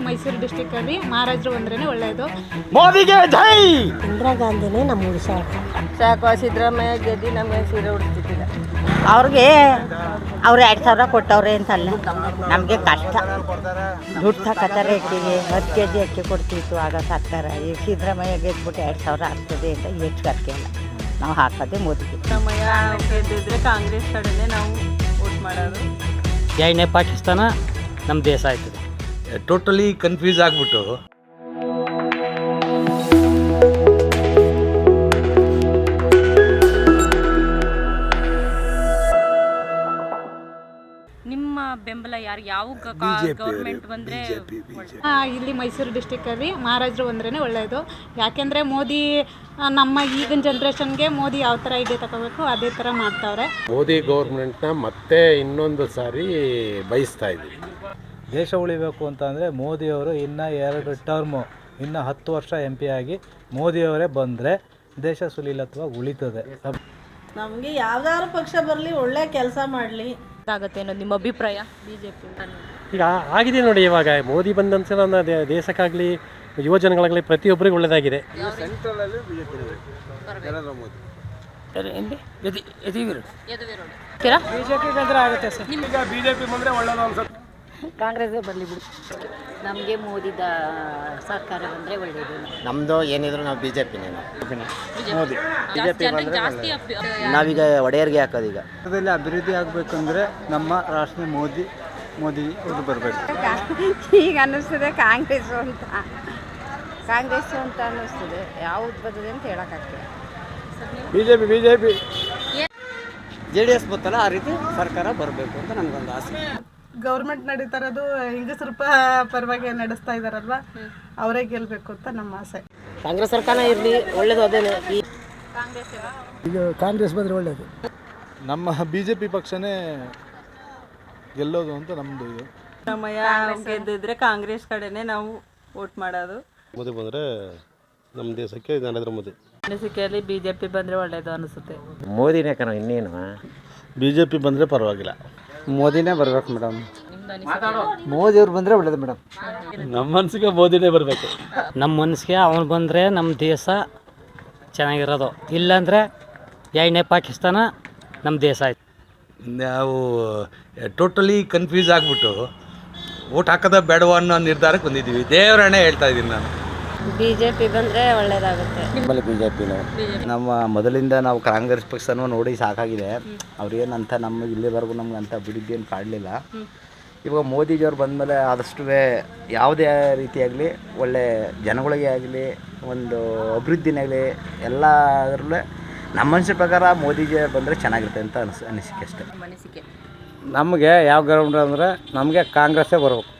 ಮೈಸೂರು ಡಿಸ್ಟಿಕ್ಕಲ್ಲಿ ಮಹಾರಾಜರು ಬಂದ್ರೇ ಒಳ್ಳೆಯದು. ಮೋದಿಗೆ ಜೈ. ಇಂದಿರಾ ಗಾಂಧಿನೇ ನಮ್ಮ ಉಳಿಸಾಕ ಸಾಕು. ಸಿದ್ದರಾಮಯ್ಯ ಗೆದ್ದು ನಮಗೆ ಸೀರೆ ಉಡಿಸ್ತಿದ್ದಿಲ್ಲ. ಅವ್ರಿಗೆ ಅವ್ರು 2,000 ಕೊಟ್ಟವ್ರೆ ಅಂತಲ್ಲ, ನಮಗೆ ಕಷ್ಟ. ದುಡ್ಡು ತಗೋತಾರೆ. ಅಕ್ಕಿಗೆ 10 kg ಅಕ್ಕಿ ಕೊಡ್ತಿತ್ತು ಆಗ ಸರ್ಕಾರ. ಈಗ ಸಿದ್ದರಾಮಯ್ಯ ಗೆದ್ಬಿಟ್ಟು 2,000 ಆಗ್ತದೆ ಅಂತ ಹೆಚ್ಚು ಅಕ್ಕಿ ಅಲ್ಲ, ನಾವು ಹಾಕೋದೇ ಮೋದಿಗೆ. ಸಿದ್ದರಾಮಯ್ಯ ಗೆದ್ದಿದ್ರೆ ಕಾಂಗ್ರೆಸ್ ಕಡೆನೇ ನಾವು ವೋಟ್ ಮಾಡೋದು. ಏನೇ ಪಾಕಿಸ್ತಾನ ನಮ್ಮ ದೇಶ ಆಯ್ತದೆ. ಟೋಟಲಿ ಕನ್ಫ್ಯೂಸ್ ಆಗಿಬಿಟ್ಟು ನಿಮ್ಮ ಬೆಂಬಲ ಯಾರು? ಯಾವ ಗೌರ್ಮೆಂಟ್ ಬಂದರೆ? ಇಲ್ಲಿ ಮೈಸೂರು ಡಿಸ್ಟಿಕ್ಕಲ್ಲಿ ಮಹಾರಾಜರು ಬಂದ್ರೇ ಒಳ್ಳೆಯದು. ಯಾಕೆಂದರೆ ಮೋದಿ ನಮ್ಮ ಈಗಿನ ಜನ್ರೇಷನ್ಗೆ ಮೋದಿ ಯಾವ ಥರ ಐಡಿಯಾ ತಗೋಬೇಕು ಅದೇ ಥರ ಮಾಡ್ತಾವ್ರೆ. ಮೋದಿ ಗೌರ್ಮೆಂಟ್ನ ಮತ್ತೆ ಇನ್ನೊಂದು ಸಾರಿ ಬಯಸ್ತಾ ಇದ್ದೀವಿ. ದೇಶ ಉಳಿಬೇಕು ಅಂತಂದರೆ ಮೋದಿಯವರು ಇನ್ನೂ 2 ಟರ್ಮು, ಇನ್ನು 10 ವರ್ಷ MP ಆಗಿ ಮೋದಿಯವರೇ ಬಂದರೆ ದೇಶ ಸುಲೀಲತ್ವವಾಗಿ ಉಳಿತದೆ. ನಮಗೆ ಯಾವ್ದಾದ್ರು ಪಕ್ಷ ಬರಲಿ, ಒಳ್ಳೆ ಕೆಲಸ ಮಾಡಲಿ ಆಗುತ್ತೆ ಅನ್ನೋದು ನಿಮ್ಮ ಅಭಿಪ್ರಾಯ? BJP ಈಗ ಆಗಿದೆ ನೋಡಿ. ಇವಾಗ ಮೋದಿ ಬಂದಂತ ದೇಶಕ್ಕಾಗಲಿ ಯುವಜನಗಳಾಗಲಿ ಪ್ರತಿಯೊಬ್ಬರಿಗೂ ಒಳ್ಳೆಯದಾಗಿದೆ. ಕಾಂಗ್ರೆಸ್ಸೇ ಬರಲಿ ಬಿಡಿ. ನಮಗೆ ಮೋದಿದ ಸರ್ಕಾರ ಬಂದರೆ ಒಳ್ಳೆಯದು. ನಮ್ಮದು ಏನಿದ್ರು ನಾವು BJPನೇ. ಮೋದಿ ಜಾಸ್ತಿ ನಾವೀಗ ಒಡೆಯರ್ಗೆ ಹಾಕೋದು. ಈಗ ಅದರಲ್ಲಿ ಅಭಿವೃದ್ಧಿ ಆಗಬೇಕಂದ್ರೆ ನಮ್ಮ ರಾಷ್ಟ್ರೀಯ ಮೋದಿ ಅವರು ಬರಬೇಕು. ಈಗ ಅನ್ನಿಸ್ತದೆ ಕಾಂಗ್ರೆಸ್ಸು ಅಂತ ಅನ್ನಿಸ್ತದೆ. ಯಾವ್ದು ಬರ್ತದೆ ಅಂತ ಹೇಳೋಕ್ಕಾಗ್ತದೆ. BJP JDS ಗೊತ್ತಲ್ಲ, ಆ ರೀತಿ ಸರ್ಕಾರ ಬರಬೇಕು ಅಂತ ನಮಗೊಂದು ಆಸೆ. ಗೌರ್ಮೆಂಟ್ ನಡೀತಾ ಇರೋದು ಹೆಂಗಸರ ಪರವಾಗಿ ನಡೆಸ್ತಾ ಇದ್ದಾರಲ್ವ, ಅವರೇ ಗೆಲ್ಲಬೇಕು ಅಂತ ನಮ್ಮ ಆಸೆ. ಕಾಂಗ್ರೆಸ್ ಸರ್ಕಾರ ಇರಲಿ, ಒಳ್ಳೇದು ಅದೇನೆ. ಈಗ ಕಾಂಗ್ರೆಸ್ ಬಂದರೆ ಒಳ್ಳೆಯದು. ನಮ್ಮ BJP ಪಕ್ಷನೇ ಗೆಲ್ಲೋದು ಅಂತ ನಮ್ಮದು ಇದು. ಸಿದ್ದರಾಮಯ್ಯ ಗೆದ್ದಿದ್ರೆ ಕಾಂಗ್ರೆಸ್ ಕಡೆನೇ ನಾವು ವೋಟ್ ಮಾಡೋದು. ಮೋದಿ ಬಂದರೆ ನಮ್ಮ ದೇಶಕ್ಕೆ ನರೇಂದ್ರ ಮೋದಿ. ಅನಿಸಿಕೆಯಲ್ಲಿ BJP ಬಂದರೆ ಒಳ್ಳೆಯದು ಅನಿಸುತ್ತೆ. ಮೋದಿನೇ ಕಣ, ಇನ್ನೇನು. BJP ಬಂದರೆ ಪರವಾಗಿಲ್ಲ. ಮೋದಿನೇ ಬರಬೇಕು ಮೇಡಮ್. ಮೋದಿಯವ್ರು ಬಂದರೆ ಒಳ್ಳೇದು ಮೇಡಮ್. ನಮ್ಮ ಮನಸ್ಸಿಗೆ ಮೋದಿನೇ ಬರಬೇಕು. ನಮ್ಮ ಮನಸ್ಸಿಗೆ ಅವನು ಬಂದರೆ ನಮ್ಮ ದೇಶ ಚೆನ್ನಾಗಿರೋದು. ಇಲ್ಲಾಂದರೆ ಏನೇ ಪಾಕಿಸ್ತಾನ ನಮ್ಮ ದೇಶ ಆಯ್ತು. ನಾವು ಟೋಟಲಿ ಕನ್ಫ್ಯೂಸ್ ಆಗಿಬಿಟ್ಟು ಓಟ್ ಹಾಕೋದ ಬೇಡವ ಅನ್ನೋ ನಿರ್ಧಾರಕ್ಕೆ ಬಂದಿದ್ದೀವಿ. ದೇವರನ್ನೇ ಹೇಳ್ತಾ ಇದ್ದೀನಿ ನಾನು. BJP ಬಂದರೆ ಒಳ್ಳೆಯದಾಗುತ್ತೆ. ನಿಮ್ಮಲ್ಲಿ BJPನೇ. ನಮ್ಮ ಮೊದಲಿಂದ ನಾವು ಕಾಂಗ್ರೆಸ್ ಪಕ್ಷನೂ ನೋಡಿ ಸಾಕಾಗಿದೆ. ಅವ್ರೇನಂತ ನಮ್ಮ ಇಲ್ಲಿವರೆಗೂ ನಮ್ಗೆ ಅಂಥ ಅಭಿವೃದ್ಧಿ ಏನು ಕಾಡಲಿಲ್ಲ. ಇವಾಗ ಮೋದಿಜಿಯವ್ರು ಬಂದಮೇಲೆ ಆದಷ್ಟು ಯಾವುದೇ ರೀತಿಯಾಗಲಿ ಒಳ್ಳೆ ಜನಗಳಿಗೆ ಆಗಲಿ ಒಂದು ಅಭಿವೃದ್ಧಿನೇ ಆಗಲಿ ಎಲ್ಲದರಲ್ಲೂ ನಮ್ಮ ಅನಿಸಿದ ಪ್ರಕಾರ ಮೋದಿಜಿಯವ್ರು ಬಂದರೆ ಚೆನ್ನಾಗಿರುತ್ತೆ ಅಂತ ಅನಿಸಿಕೆ ಅಷ್ಟೇ. ನಮಗೆ ಯಾವ ಗೌರ್ಮೆಂಟ್ ಅಂದರೆ ನಮಗೆ ಕಾಂಗ್ರೆಸ್ಸೇ ಬರಬೇಕು.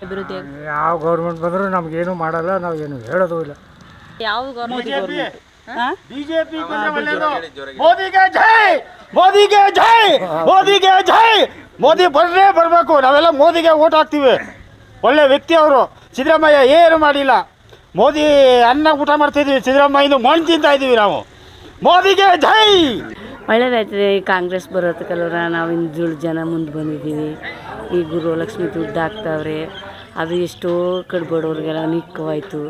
ಯಾವ ಗೌರ್ಮೆಂಟ್ ಬಂದರೂ ನಮಗೇನು ಮಾಡಲ್ಲ, ನಾವು ಏನು ಹೇಳೋದು ಇಲ್ಲ. ಯಾವ ಗೌರ್ಮೆಂಟ್? BJP ಮೋದಿಗೆ ಜೈ, ಮೋದಿಗೆ ಜೈ, ಮೋದಿಗೆ ಜೈ. ಮೋದಿ ಬರಬೇಕು. ನಾವೆಲ್ಲ ಮೋದಿಗೆ ಓಟ್ ಹಾಕ್ತೀವಿ. ಒಳ್ಳೆ ವ್ಯಕ್ತಿ ಅವರು. ಸಿದ್ದರಾಮಯ್ಯ ಏನು ಮಾಡಿಲ್ಲ. ಮೋದಿ ಅನ್ನ ಊಟ ಮಾಡ್ತಿದ್ದೀವಿ, ಸಿದ್ದರಾಮಯ್ಯನ ಮಣ್ಣು ತಿಂತಾ ಇದ್ದೀವಿ ನಾವು. ಮೋದಿಗೆ ಜೈ. ಒಳ್ಳೇದಾಯ್ತದೆ ಈ ಕಾಂಗ್ರೆಸ್ ಬರೋದಕ್ಕಲ್ವ ನಾವು ಹಿಂದುಳಿದ ಜನ ಮುಂದೆ ಬಂದಿದ್ದೀವಿ. ಈ ಗೃಹಲಕ್ಷ್ಮಿ ದುಡ್ಡು ಹಾಕ್ತಾವ್ರೆ, ಅದು ಎಷ್ಟೋ ಬಡವ್ರಿಗೆಲ್ಲ ನಿಕ್ಕವಾಯಿತು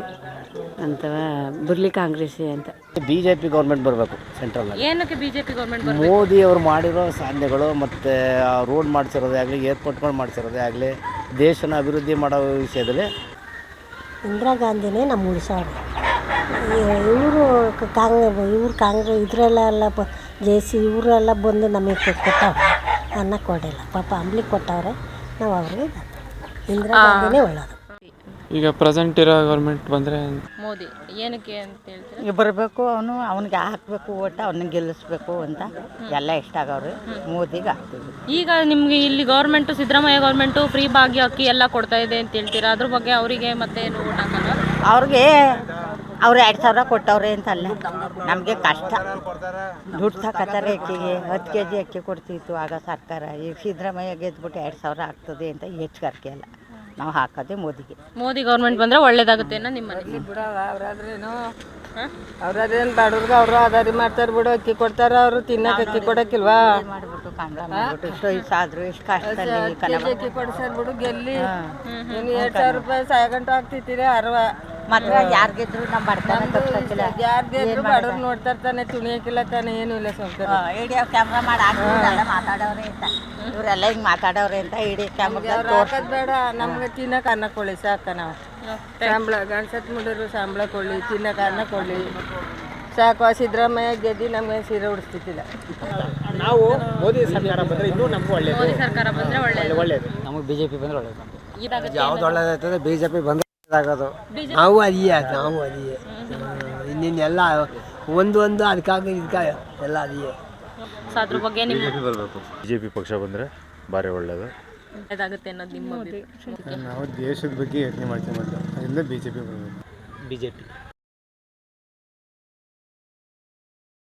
ಅಂತ ಬರಲಿ ಕಾಂಗ್ರೆಸ್ಸೇ ಅಂತ. BJP ಗೌರ್ಮೆಂಟ್ ಬರಬೇಕು ಸೆಂಟ್ರಲ್. ಏನಕ್ಕೆ BJP ಗೌರ್ಮೆಂಟ್ ಮೋದಿ ಅವರು ಮಾಡಿರೋ ಸಾಧನೆಗಳು ಮತ್ತು ರೋಡ್ ಮಾಡಿಸಿರೋದೇ ಆಗಲಿ, ಏರ್ಪೋರ್ಟ್ಗಳು ಮಾಡಿಸಿರೋದೇ ಆಗಲಿ, ದೇಶನ ಅಭಿವೃದ್ಧಿ ಮಾಡೋ ವಿಷಯದಲ್ಲಿ ಇಂದಿರಾ ಗಾಂಧಿನೇ ನಮ್ಮ ಉಳಿಸಾಕ. ಇವರು ಕಾಂಗ್ರೆಸ್ ಇದರಲ್ಲೆಲ್ಲ ಜೇಸಿ ಇವರೆಲ್ಲ ಬಂದು ನಮಗೆ ಕೊಟ್ಟವ್ರೆ, ಅನ್ನ ಕೊಡಿಲ್ಲ ಪಾಪ. ಅಂಬ್ಲಿ ಕೊಟ್ಟವ್ರೆ, ನಾವು ಅವ್ರಿಗೆ ಇಂದಿರಾ ಗಾಂಧಿನೇ ಒಳ್ಳೆಯದು. ಈಗ ಪ್ರೆಸೆಂಟ್ ಇರೋ ಗೌರ್ಮೆಂಟ್ ಬಂದರೆ ಮೋದಿ ಏನಕ್ಕೆ ಅಂತ ಹೇಳ್ತೀರಾ? ಈಗ ಬರಬೇಕು, ಅವನಿಗೆ ಹಾಕಬೇಕು, ಓಟ ಅವನಿಗೆ ಗೆಲ್ಲಿಸ್ಬೇಕು ಅಂತ ಎಲ್ಲ ಇಷ್ಟ ಆಗವ್ರಿ. ಮೋದಿಗೆ ಹಾಕ್ತೀವಿ. ಈಗ ನಿಮಗೆ ಇಲ್ಲಿ ಗೌರ್ಮೆಂಟು, ಸಿದ್ದರಾಮಯ್ಯ ಗೌರ್ಮೆಂಟು ಫ್ರೀ ಭಾಗ್ಯ ಅಕ್ಕಿ ಎಲ್ಲ ಕೊಡ್ತಾ ಇದೆ ಅಂತ ಹೇಳ್ತೀರಾ, ಅದ್ರ ಬಗ್ಗೆ ಅವರಿಗೆ ಮತ್ತೆ ಏನು ಓಟ್ ಹಾಕಲ್ಲ? ಅವ್ರಿಗೆ ಅವ್ರು 2,000 ಕೊಟ್ಟವ್ರೆ ಅಂತಲ್ಲ, ನಮಗೆ ಕಷ್ಟ. ದುಡ್ಡು ತಗೋತಾರೆ. ಅಕ್ಕಿಗೆ 10 kg ಅಕ್ಕಿ ಕೊಡ್ತಿತ್ತು ಆಗ ಸರ್ಕಾರ. ಈಗ ಸಿದ್ದರಾಮಯ್ಯ ಗೆದ್ಬಿಟ್ಟು 2,000 ಆಗ್ತದೆ ಅಂತ ಹೆಚ್ಚು ಅಕ್ಕಿ ಅಲ್ಲ, ನಾವು ಹಾಕೋದೇ ಮೋದಿಗೆ. ಮೋದಿ ಗೌರ್ಮೆಂಟ್ ಬಂದರೆ ಒಳ್ಳೇದಾಗುತ್ತೆ ಅನ್ನೋ ನಿಮ್ಮ ಅನಿಸಿಕೆ? ಅವರಾದ್ರೇನು ಅವ್ರದೇನು ಬಡವ್ರಿಗೆ ಅವರು ಆಧಾರಿ ಮಾಡ್ತಾರೆ ಬಿಡು, ಅಕ್ಕಿ ಕೊಡ್ತಾರ, ಅವರು ತಿನ್ನಕ್ಕೆ ಅಕ್ಕಿ ಕೊಡಕ್ಕಿಲ್ವಾ? ಮಾಡ್ಬಿಟ್ಟು ಕಾಂಗ್ಲ ಮಾಡ್ಬಿಟ್ಟು ಇಷ್ಟು ವಯಸ್ಸಾದ್ರು ಇಷ್ಟು ಕಷ್ಟದಲ್ಲಿ ಅಕ್ಕಿ ಕೊಡ್ಸಾರ ಬಿಡು ಗೆಲ್ಲಿ. ನೀನು 2,000 ರೂಪಾಯಿ ಸಾಯಗಂಟು ಆಗ್ತಿತ್ತೀರಿ ಮಾತ್ರ ಯಾರಿಗಿದ್ರು ನಮ್ಮ ಬಡತನ ತಪ್ಪಿಲ್ಲ. ಯಾರ್ಗಿದ್ರು ಬಡವ್ರು ನೋಡ್ತಾ ಇರ್ತಾನೆ, ತುಣಿಯಕ್ಕಿಲ್ಲ ತಾನೆ, ಏನೂ ಇಲ್ಲ ಸ್ವಲ್ಪ ವಿಡಿಯೋ ಕ್ಯಾಮ್ರಾ ಮಾಡಿ ಹಾಕಿಲ್ಲ ಮಾತಾಡೋರೆ ಅಂತ, ಇವರೆಲ್ಲ ಹಿಂಗೆ ಮಾತಾಡೋರೆ ಅಂತ ಇಡೀ ಕ್ಯಾಮ್ರಾ ಹಾಕೋದು ಬೇಡ. ನಮ್ಗೆ ತಿನ್ನಕ್ಕೆ ಅನ್ನ ಕೊಳ್ಳಿ ಸಾಕ, ನಾವು ಸಂಬಳ ಗಂಡ್ಸತ್ ಮುಡಿದ್ರು ಸಂಬಳ ಕೊಳ್ಳಿ, ತಿನ್ನಕ್ಕೆ ಅನ್ನ ಕೊಳ್ಳಿ ಸಾಕು. ಸಿದ್ದರಾಮಯ್ಯ ಗೆದ್ದು ನಮಗೆ ಸೀರೆ ಉಡಿಸ್ತಿದ್ದಿಲ್ಲ. ನಾವು ಮೋದಿ ಸರ್ಕಾರ ಬಂದರೆ ಇನ್ನೂ ನಮ್ಗೆ ಒಳ್ಳೇದು. ಮೋದಿ ಸರ್ಕಾರ ಬಂದ್ರೆ ಒಳ್ಳೇದು. ನಮಗೆ ಬಿ ಜೆ ಪಿ ಬಂದರೆ ಒಳ್ಳೇದು. ಯಾವ್ದು ಒಳ್ಳೇದಾಗ್ತದೆ? ಬಿ ಜೆ ಪಿ ಬಂದರೆ ಆಗೋದು. ನಾವು ಅದಿಯೇ ಇನ್ನೆಲ್ಲ ಒಂದು ಅದಕ್ಕಾಗಿ ಇದಕ್ಕಾಗ ಎಲ್ಲ ಅದಿಯೇ. ಸೊ ಅದ್ರ ಬಗ್ಗೆ ನಿಮ್ಮ ಬಿ ಜೆ ಪಿ ಪಕ್ಷ ಬಂದರೆ ಭಾರಿ ಒಳ್ಳೆಯದು, ಒಳ್ಳೇದಾಗುತ್ತೆ ಅನ್ನೋದು ನಿಮ್ಮ ನಾವು ದೇಶದ ಬಗ್ಗೆ ಯೋಚನೆ ಮಾಡ್ತೀವಿ, ಅದರಿಂದ ಬಿ ಜೆ ಪಿ ಬರಬೇಕು. B J P